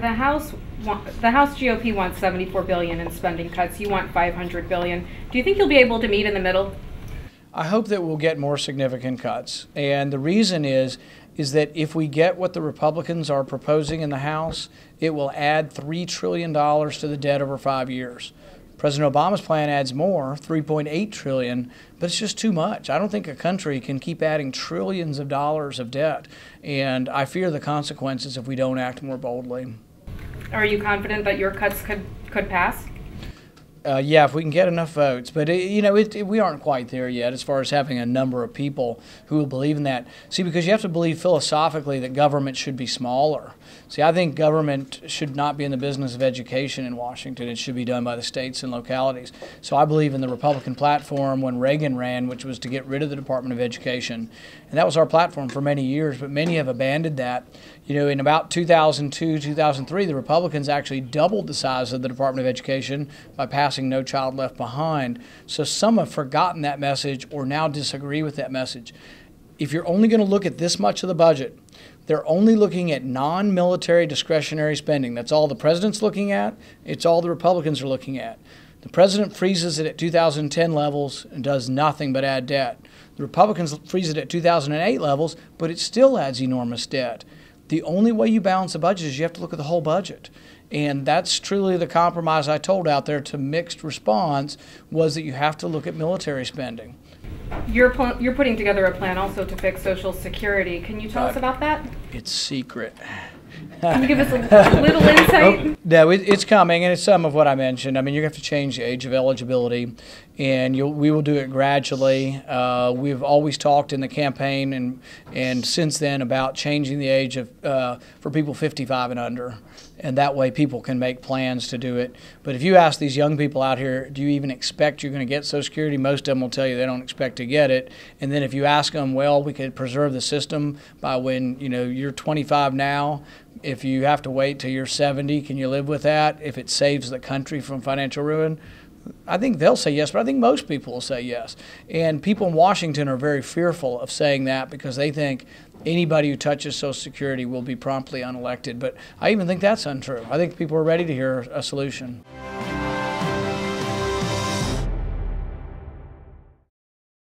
Senator, the House GOP wants $74 billion in spending cuts. You want $500 billion. Do you think you'll be able to meet in the middle? I hope that we'll get more significant cuts. And the reason is that if we get what the Republicans are proposing in the House, it will add $3 trillion to the debt over 5 years. President Obama's plan adds more, $3.8 trillion, but it's just too much. I don't think a country can keep adding trillions of dollars of debt, and I fear the consequences if we don't act more boldly. Are you confident that your cuts could pass? Yeah, if we can get enough votes. But, we aren't quite there yet as far as having a number of people who will believe in that. See, because you have to believe philosophically that government should be smaller. See, I think government should not be in the business of education in Washington. It should be done by the states and localities. So I believe in the Republican platform when Reagan ran, which was to get rid of the Department of Education. And that was our platform for many years, but many have abandoned that. In about 2002, 2003, the Republicans actually doubled the size of the Department of Education by passing No Child Left Behind. So some have forgotten that message or now disagree with that message. If you're only going to look at this much of the budget, they're only looking at non-military discretionary spending. That's all the president's looking at. It's all the Republicans are looking at. The president freezes it at 2010 levels and does nothing but add debt. The Republicans freeze it at 2008 levels, but it still adds enormous debt. The only way you balance a budget is you have to look at the whole budget. And that's truly the compromise I told out there to mixed response, was that you have to look at military spending. You're putting together a plan also to fix Social Security. Can you tell us about that? It's secret. Can you give us a little insight? No, it's coming, and it's some of what I mentioned. I mean, you're going to have to change the age of eligibility, and we will do it gradually. We've always talked in the campaign and since then about changing the age of for people 55 and under, and that way people can make plans to do it. But if you ask these young people out here, do you even expect you're going to get Social Security? Most of them will tell you they don't expect to get it. And then if you ask them, well, we could preserve the system by when you're 25 now. If you have to wait till you're 70, can you live with that? If it saves the country from financial ruin, I think they'll say yes, but I think most people will say yes. And people in Washington are very fearful of saying that because they think anybody who touches Social Security will be promptly unelected. But I even think that's untrue. I think people are ready to hear a solution.